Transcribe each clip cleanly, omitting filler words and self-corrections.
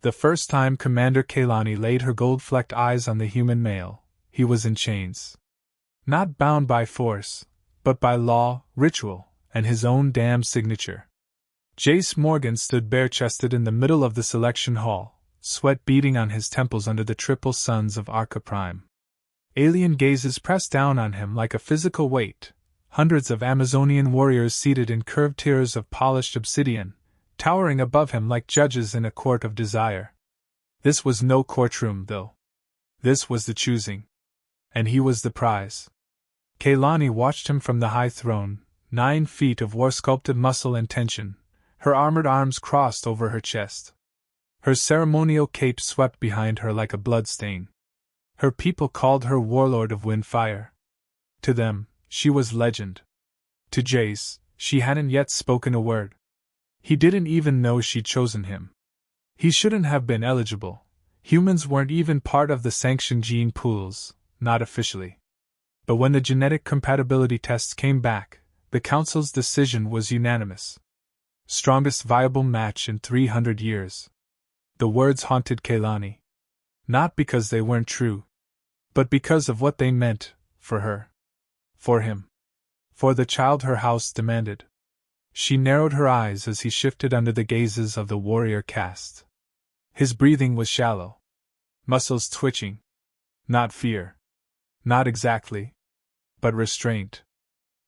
The first time Commander Kaylani laid her gold-flecked eyes on the human male, he was in chains. Not bound by force, but by law, ritual, and his own damned signature. Jace Morgan stood bare-chested in the middle of the selection hall, sweat beading on his temples under the triple suns of Arca Prime. Alien gazes pressed down on him like a physical weight, hundreds of Amazonian warriors seated in curved tiers of polished obsidian, towering above him like judges in a court of desire. This was no courtroom, though. This was the choosing. And he was the prize. Kaylani watched him from the high throne, 9 feet of war-sculpted muscle and tension, her armored arms crossed over her chest. Her ceremonial cape swept behind her like a bloodstain. Her people called her Warlord of Windfire. To them, she was legend. To Jace, she hadn't yet spoken a word. He didn't even know she'd chosen him. He shouldn't have been eligible. Humans weren't even part of the sanctioned gene pools, not officially. But when the genetic compatibility tests came back, the Council's decision was unanimous. Strongest viable match in 300 years. The words haunted Kaylani. Not because they weren't true, but because of what they meant for her. For him. For the child her house demanded. She narrowed her eyes as he shifted under the gazes of the warrior caste. His breathing was shallow. Muscles twitching. Not fear. Not exactly. But restraint.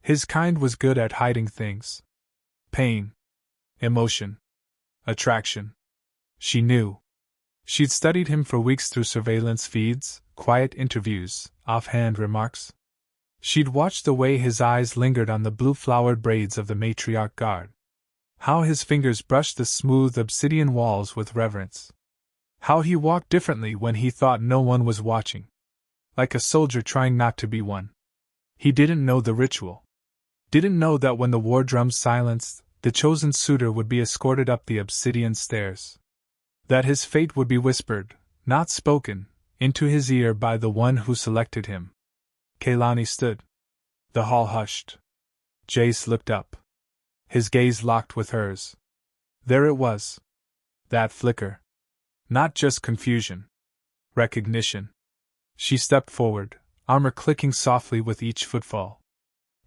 His kind was good at hiding things. Pain. Emotion. Attraction. She knew. She'd studied him for weeks through surveillance feeds, quiet interviews, offhand remarks. She'd watched the way his eyes lingered on the blue-flowered braids of the matriarch guard. How his fingers brushed the smooth obsidian walls with reverence. How he walked differently when he thought no one was watching. Like a soldier trying not to be one. He didn't know the ritual. Didn't know that when the war drums silenced, the chosen suitor would be escorted up the obsidian stairs. That his fate would be whispered, not spoken, into his ear by the one who selected him. Kaylani stood. The hall hushed. Jace looked up. His gaze locked with hers. There it was. That flicker. Not just confusion. Recognition. She stepped forward, armor clicking softly with each footfall.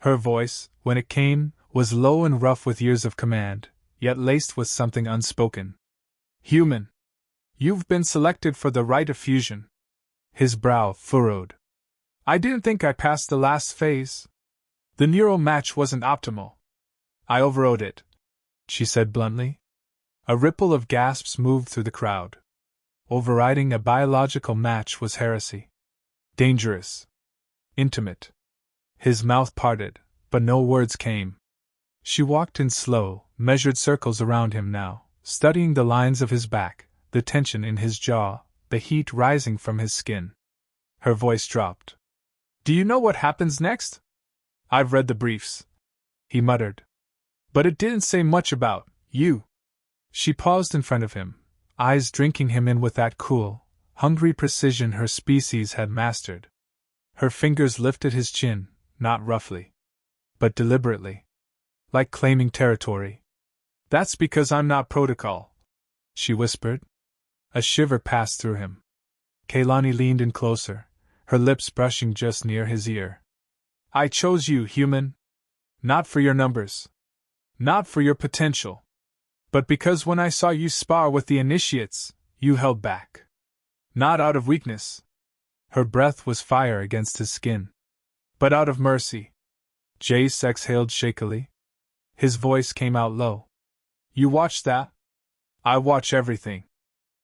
Her voice, when it came, was low and rough with years of command, yet laced with something unspoken. Human. You've been selected for the rite of fusion. His brow furrowed. I didn't think I passed the last phase. The neural match wasn't optimal. I overrode it, she said bluntly. A ripple of gasps moved through the crowd. Overriding a biological match was heresy. Dangerous. Intimate. His mouth parted, but no words came. She walked in slow, measured circles around him now, studying the lines of his back, the tension in his jaw, the heat rising from his skin. Her voice dropped. Do you know what happens next? I've read the briefs, he muttered. But it didn't say much about you. She paused in front of him, eyes drinking him in with that cool, hungry precision her species had mastered. Her fingers lifted his chin, not roughly, but deliberately. Like claiming territory. That's because I'm not protocol, she whispered. A shiver passed through him. Kaylani leaned in closer, her lips brushing just near his ear. I chose you, human. Not for your numbers. Not for your potential. But because when I saw you spar with the initiates, you held back. Not out of weakness. Her breath was fire against his skin. But out of mercy. Jace exhaled shakily. His voice came out low. You watched that? I watch everything.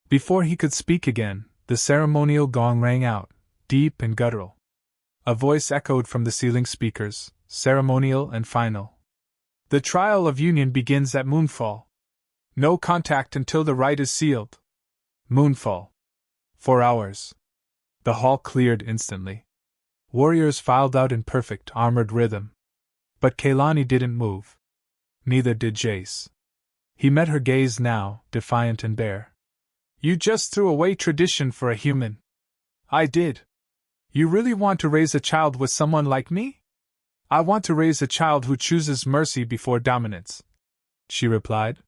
Before he could speak again, the ceremonial gong rang out, deep and guttural. A voice echoed from the ceiling speakers, ceremonial and final. The trial of union begins at moonfall. No contact until the rite is sealed. Moonfall. 4 hours. The hall cleared instantly. Warriors filed out in perfect armored rhythm. But Kaylani didn't move. Neither did Jace. He met her gaze now, defiant and bare. You just threw away tradition for a human. I did. You really want to raise a child with someone like me? I want to raise a child who chooses mercy before dominance, she replied.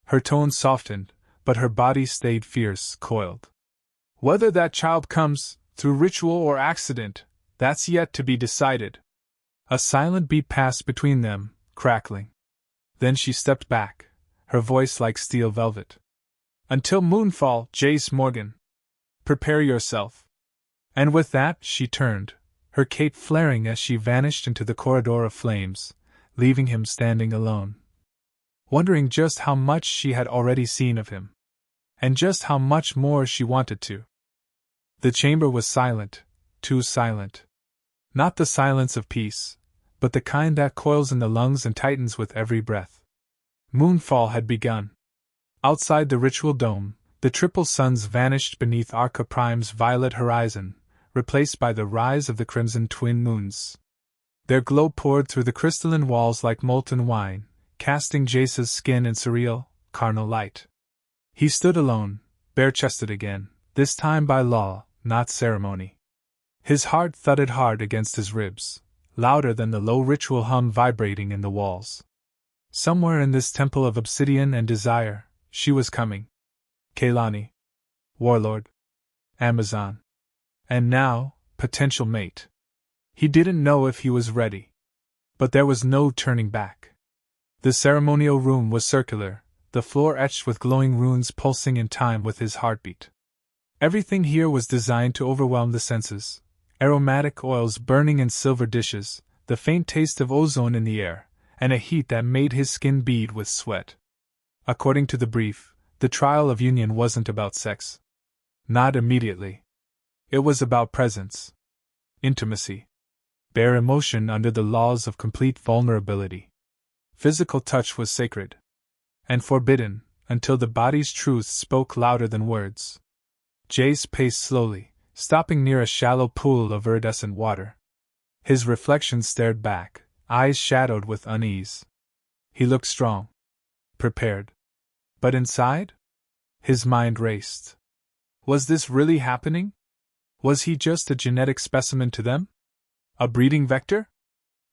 Her tone softened, but her body stayed fierce, coiled. Whether that child comes, through ritual or accident, that's yet to be decided. A silent beat passed between them, crackling. Then she stepped back, her voice like steel velvet. Until moonfall, Jace Morgan. Prepare yourself. And with that, she turned, her cape flaring as she vanished into the corridor of flames, leaving him standing alone. Wondering just how much she had already seen of him. And just how much more she wanted to. The chamber was silent, too silent. Not the silence of peace, but the kind that coils in the lungs and tightens with every breath. Moonfall had begun. Outside the ritual dome, the triple suns vanished beneath Arca Prime's violet horizon, replaced by the rise of the crimson twin moons. Their glow poured through the crystalline walls like molten wine, casting Jace's skin in surreal, carnal light. He stood alone, bare-chested again, this time by law, not ceremony. His heart thudded hard against his ribs, louder than the low ritual hum vibrating in the walls. Somewhere in this temple of obsidian and desire, she was coming. Kaylani. Warlord. Amazon. And now, potential mate. He didn't know if he was ready. But there was no turning back. The ceremonial room was circular, the floor etched with glowing runes pulsing in time with his heartbeat. Everything here was designed to overwhelm the senses. Aromatic oils burning in silver dishes, the faint taste of ozone in the air, and a heat that made his skin bead with sweat. According to the brief, the trial of union wasn't about sex. Not immediately. It was about presence. Intimacy. Bare emotion under the laws of complete vulnerability. Physical touch was sacred. And forbidden, until the body's truth spoke louder than words. Jace paced slowly, stopping near a shallow pool of iridescent water. His reflection stared back, eyes shadowed with unease. He looked strong. Prepared. But inside? His mind raced. Was this really happening? Was he just a genetic specimen to them? A breeding vector?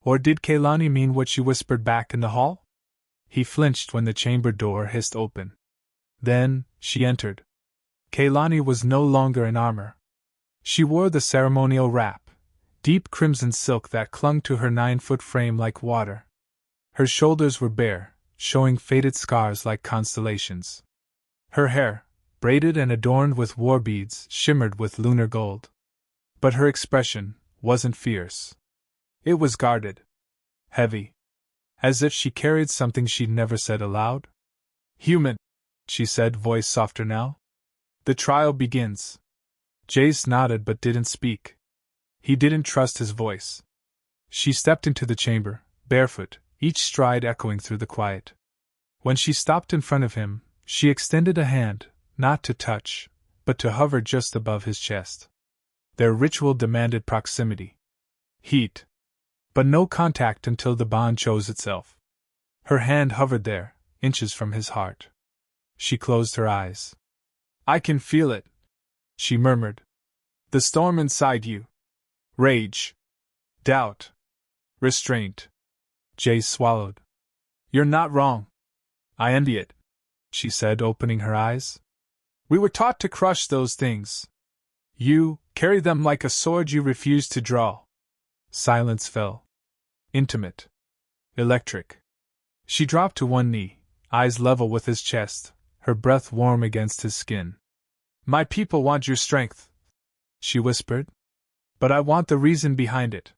Or did Kaylani mean what she whispered back in the hall? He flinched when the chamber door hissed open. Then, she entered. Kaylani was no longer in armor. She wore the ceremonial wrap, deep crimson silk that clung to her 9-foot frame like water. Her shoulders were bare, showing faded scars like constellations. Her hair, braided and adorned with war beads, shimmered with lunar gold. But her expression wasn't fierce. It was guarded. Heavy. As if she carried something she'd never said aloud. Human, she said, voice softer now. The trial begins. Jace nodded but didn't speak. He didn't trust his voice. She stepped into the chamber, barefoot, each stride echoing through the quiet. When she stopped in front of him, she extended a hand, not to touch, but to hover just above his chest. Their ritual demanded proximity. Heat. But no contact until the bond chose itself. Her hand hovered there, inches from his heart. She closed her eyes. I can feel it, she murmured. The storm inside you. Rage. Doubt. Restraint. Jace swallowed. You're not wrong. I envy it, she said, opening her eyes. We were taught to crush those things. You carry them like a sword you refuse to draw. Silence fell. Intimate. Electric. She dropped to one knee, eyes level with his chest, her breath warm against his skin. My people want your strength, she whispered. But I want the reason behind it.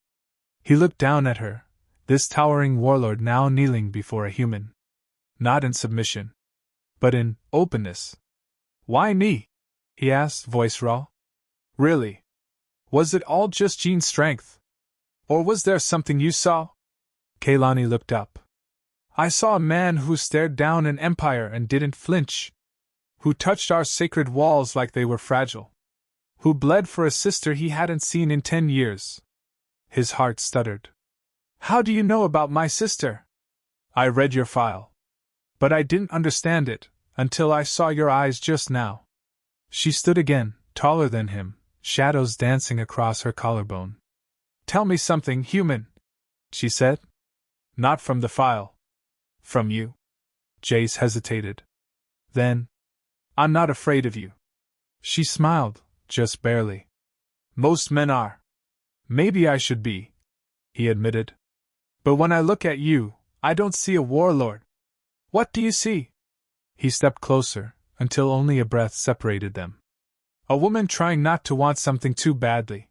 He looked down at her, this towering warlord now kneeling before a human. Not in submission, but in openness. Why me? He asked, voice raw. Really? Was it all just Jean's strength? Or was there something you saw? Kaylani looked up. I saw a man who stared down an empire and didn't flinch. Who touched our sacred walls like they were fragile. Who bled for a sister he hadn't seen in 10 years. His heart stuttered. How do you know about my sister? I read your file. But I didn't understand it, until I saw your eyes just now. She stood again, taller than him, shadows dancing across her collarbone. Tell me something human, she said. Not from the file. From you. Jace hesitated. Then, I'm not afraid of you. She smiled, just barely. Most men are. Maybe I should be, he admitted. But when I look at you, I don't see a warlord. What do you see? He stepped closer, until only a breath separated them. A woman trying not to want something too badly.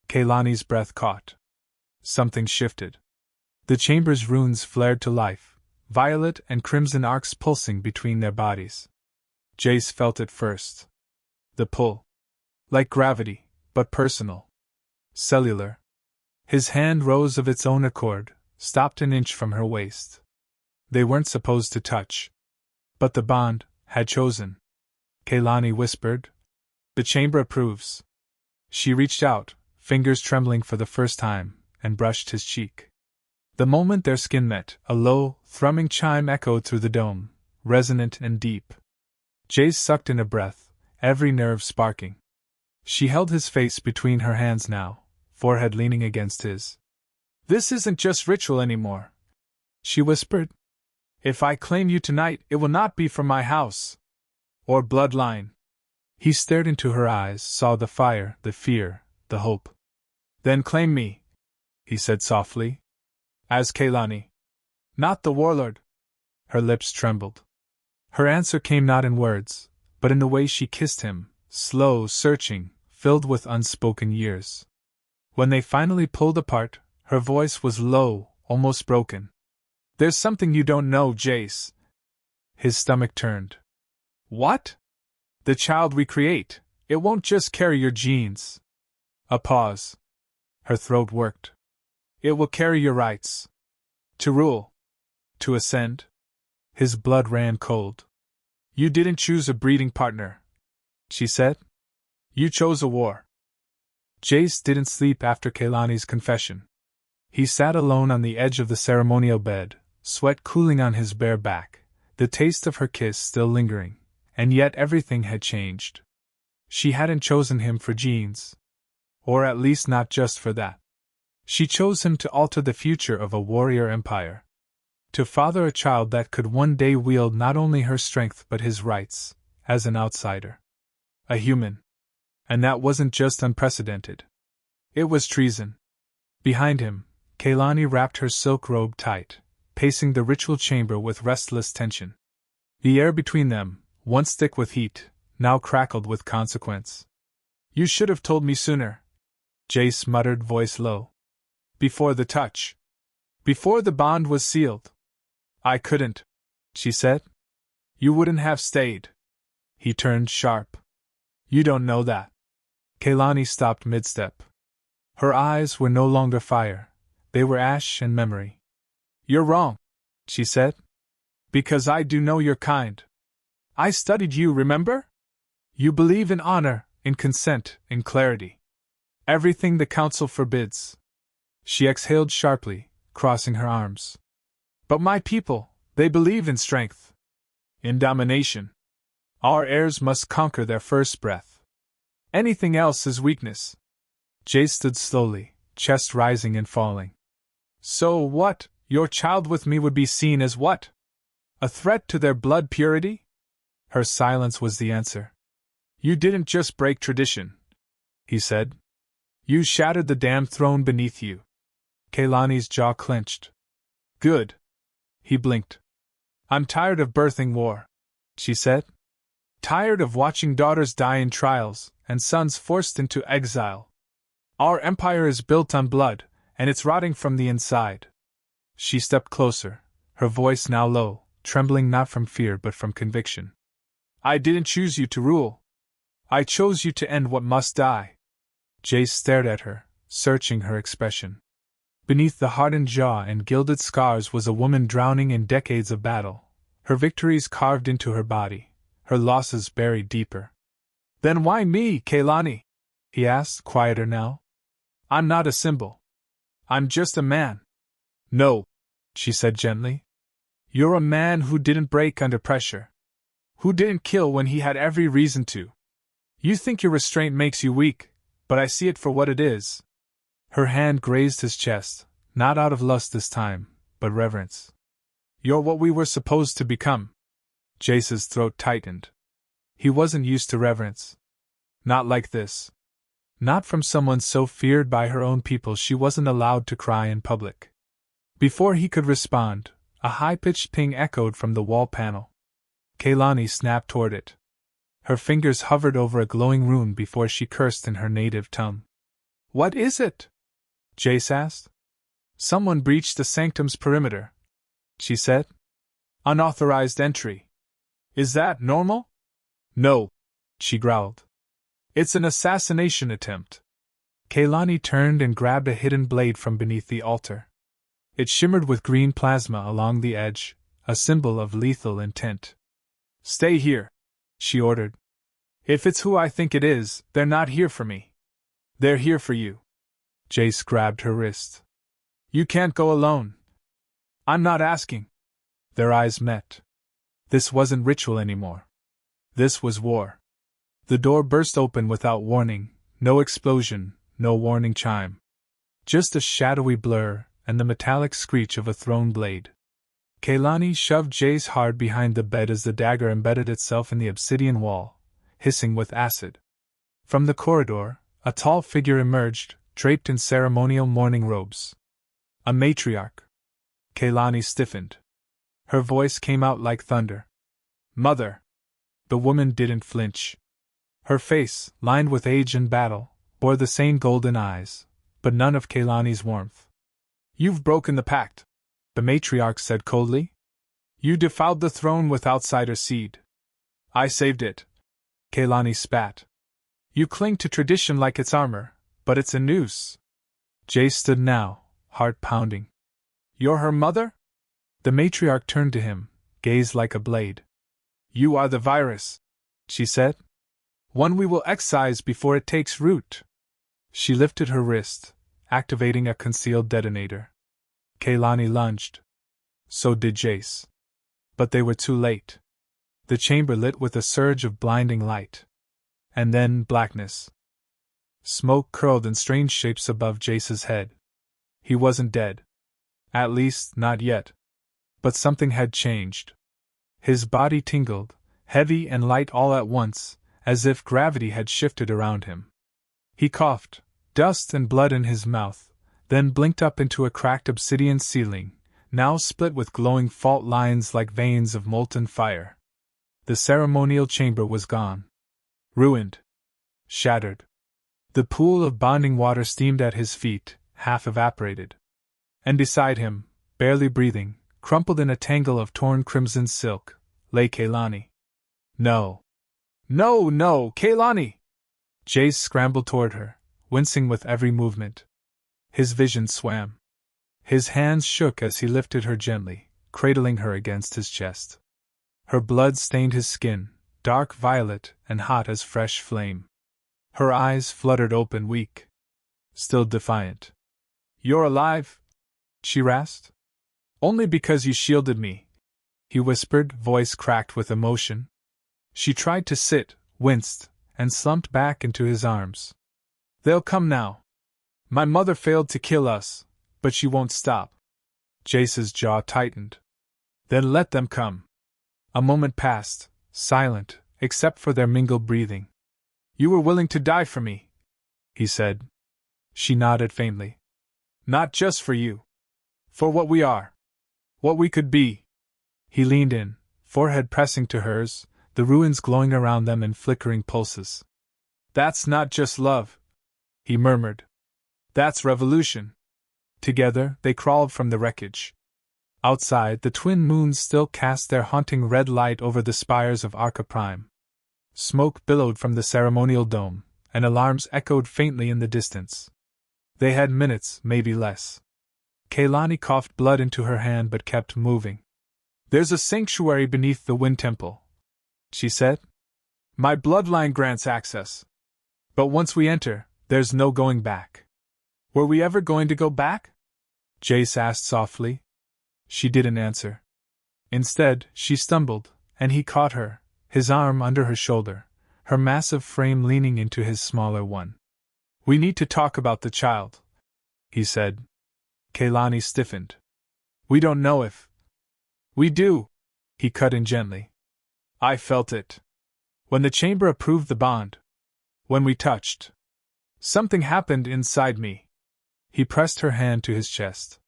Kaylani's breath caught. Something shifted. The chamber's runes flared to life, violet and crimson arcs pulsing between their bodies. Jace felt it first. The pull. Like gravity, but personal. Cellular. His hand rose of its own accord, stopped an inch from her waist. They weren't supposed to touch. But the bond had chosen. Kaylani whispered. The chamber approves. She reached out, fingers trembling for the first time, and brushed his cheek. The moment their skin met, a low, thrumming chime echoed through the dome, resonant and deep. Jace sucked in a breath, every nerve sparking. She held his face between her hands now, forehead leaning against his. This isn't just ritual anymore, she whispered. If I claim you tonight, it will not be from my house. Or bloodline. He stared into her eyes, saw the fire, the fear, the hope. Then claim me, he said softly. As Kaylani. Not the warlord. Her lips trembled. Her answer came not in words, but in the way she kissed him, slow, searching, filled with unspoken years. When they finally pulled apart, her voice was low, almost broken. There's something you don't know, Jace. His stomach turned. What? The child we create, it won't just carry your genes. A pause. Her throat worked. It will carry your rights. To rule. To ascend. His blood ran cold. You didn't choose a breeding partner, she said. You chose a war. Jace didn't sleep after Kaylani's confession. He sat alone on the edge of the ceremonial bed, sweat cooling on his bare back, the taste of her kiss still lingering, and yet everything had changed. She hadn't chosen him for genes. Or at least not just for that. She chose him to alter the future of a warrior empire. To father a child that could one day wield not only her strength but his rights, as an outsider. A human. And that wasn't just unprecedented. It was treason. Behind him, Kaylani wrapped her silk robe tight, pacing the ritual chamber with restless tension. The air between them, once thick with heat, now crackled with consequence. You should have told me sooner, Jace muttered, voice low. Before the touch. Before the bond was sealed. I couldn't, she said. You wouldn't have stayed. He turned sharp. You don't know that. Kaylani stopped mid-step. Her eyes were no longer fire, they were ash and memory. You're wrong, she said. Because I do know your kind. I studied you, remember? You believe in honor, in consent, in clarity. Everything the council forbids. She exhaled sharply, crossing her arms. But my people, they believe in strength. In domination. Our heirs must conquer their first breath. Anything else is weakness. Jace stood slowly, chest rising and falling. So what? Your child with me would be seen as what? A threat to their blood purity? Her silence was the answer. You didn't just break tradition, he said. You shattered the damned throne beneath you. Kaylani's jaw clenched. Good. He blinked. I'm tired of birthing war, she said. Tired of watching daughters die in trials, and sons forced into exile. Our empire is built on blood, and it's rotting from the inside. She stepped closer, her voice now low, trembling not from fear but from conviction. I didn't choose you to rule. I chose you to end what must die. Jace stared at her, searching her expression. Beneath the hardened jaw and gilded scars was a woman drowning in decades of battle, her victories carved into her body, her losses buried deeper. Then why me, Kaylani? He asked, quieter now. I'm not a symbol. I'm just a man. No, she said gently. You're a man who didn't break under pressure. Who didn't kill when he had every reason to. You think your restraint makes you weak, but I see it for what it is. Her hand grazed his chest, not out of lust this time, but reverence. You're what we were supposed to become. Jace's throat tightened. He wasn't used to reverence. Not like this. Not from someone so feared by her own people she wasn't allowed to cry in public. Before he could respond, a high-pitched ping echoed from the wall panel. Kaylani snapped toward it. Her fingers hovered over a glowing rune before she cursed in her native tongue. "What is it?" Jace asked. "Someone breached the sanctum's perimeter," she said. "Unauthorized entry. Is that normal?" "No," she growled. "It's an assassination attempt." Kaylani turned and grabbed a hidden blade from beneath the altar. It shimmered with green plasma along the edge, a symbol of lethal intent. "Stay here," she ordered. "If it's who I think it is, they're not here for me. They're here for you." Jace grabbed her wrist. "You can't go alone." "I'm not asking." Their eyes met. This wasn't ritual anymore. This was war. The door burst open without warning, no explosion, no warning chime. Just a shadowy blur and the metallic screech of a thrown blade. Kaylani shoved Jace hard behind the bed as the dagger embedded itself in the obsidian wall, hissing with acid. From the corridor, a tall figure emerged, draped in ceremonial mourning robes. A matriarch. Kaylani stiffened. Her voice came out like thunder. "Mother!" The woman didn't flinch. Her face, lined with age and battle, bore the same golden eyes, but none of Kaylani's warmth. "You've broken the pact," the matriarch said coldly. "You defiled the throne with outsider seed. I saved it." Kaylani spat. "You cling to tradition like it's armor, but it's a noose." Jace stood now, heart pounding. "You're her mother?" The matriarch turned to him, gaze like a blade. "You are the virus," she said. "One we will excise before it takes root." She lifted her wrist, activating a concealed detonator. Kaylani lunged. So did Jace. But they were too late. The chamber lit with a surge of blinding light. And then blackness. Smoke curled in strange shapes above Jace's head. He wasn't dead. At least, not yet. But something had changed. His body tingled, heavy and light all at once, as if gravity had shifted around him. He coughed, dust and blood in his mouth, then blinked up into a cracked obsidian ceiling, now split with glowing fault lines like veins of molten fire. The ceremonial chamber was gone. Ruined. Shattered. The pool of bonding water steamed at his feet, half evaporated. And beside him, barely breathing, crumpled in a tangle of torn crimson silk, lay Kaylani. "No. No, no, Kaylani!" Jace scrambled toward her, wincing with every movement. His vision swam. His hands shook as he lifted her gently, cradling her against his chest. Her blood stained his skin, dark violet and hot as fresh flame. Her eyes fluttered open, weak. Still defiant. "You're alive?" she rasped. "Only because you shielded me," he whispered, voice cracked with emotion. She tried to sit, winced, and slumped back into his arms. "They'll come now. My mother failed to kill us, but she won't stop." Jace's jaw tightened. "Then let them come." A moment passed, silent, except for their mingled breathing. "You were willing to die for me," he said. She nodded faintly. "Not just for you. For what we are. What we could be." He leaned in, forehead pressing to hers, the ruins glowing around them in flickering pulses. "That's not just love," he murmured. "That's revolution." Together, they crawled from the wreckage. Outside, the twin moons still cast their haunting red light over the spires of Arca Prime. Smoke billowed from the ceremonial dome, and alarms echoed faintly in the distance. They had minutes, maybe less. Kaylani coughed blood into her hand but kept moving. "There's a sanctuary beneath the Wind Temple," she said. "My bloodline grants access. But once we enter, there's no going back." "Were we ever going to go back?" Jace asked softly. She didn't answer. Instead, she stumbled, and he caught her, his arm under her shoulder, her massive frame leaning into his smaller one. "We need to talk about the child," he said. Kaylani stiffened. "We don't know if..." "We do," he cut in gently. "I felt it. When the chamber approved the bond. When we touched. Something happened inside me. He pressed her hand to his chest.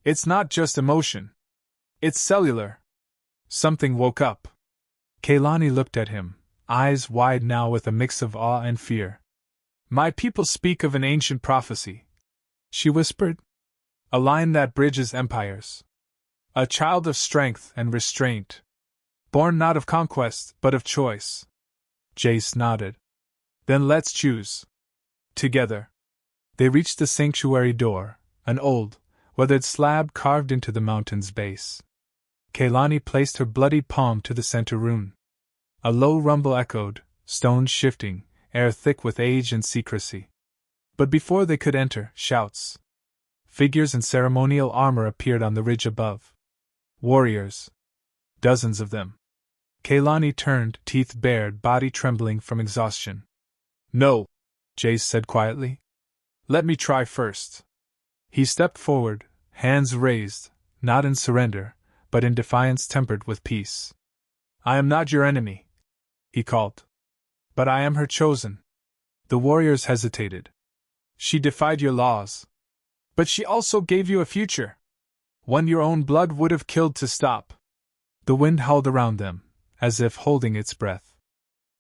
It's not just emotion. It's cellular. Something woke up. Kaylani looked at him, eyes wide now with a mix of awe and fear. My people speak of an ancient prophecy, she whispered. A line that bridges empires. A child of strength and restraint. Born not of conquest, but of choice. Jace nodded. Then let's choose. Together. They reached the sanctuary door, an old, weathered slab carved into the mountain's base. Kaylani placed her bloody palm to the center rune. A low rumble echoed, stones shifting, air thick with age and secrecy. But before they could enter, shouts. Figures in ceremonial armor appeared on the ridge above. Warriors. Dozens of them. Kaylani turned, teeth bared, body trembling from exhaustion. No, Jace said quietly. Let me try first. He stepped forward, hands raised, not in surrender, but in defiance tempered with peace. I am not your enemy, he called. But I am her chosen. The warriors hesitated. She defied your laws. But she also gave you a future. One your own blood would have killed to stop. The wind howled around them, as if holding its breath.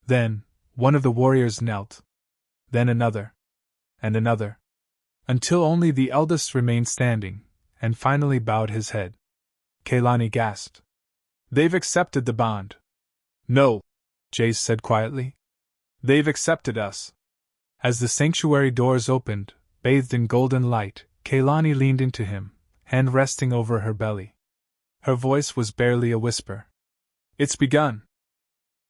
Then, one of the warriors knelt. Then another. And another. Until only the eldest remained standing, and finally bowed his head. Kaylani gasped. They've accepted the bond. No, Jace said quietly. They've accepted us. As the sanctuary doors opened, bathed in golden light, Kaylani leaned into him, hand resting over her belly. Her voice was barely a whisper. It's begun.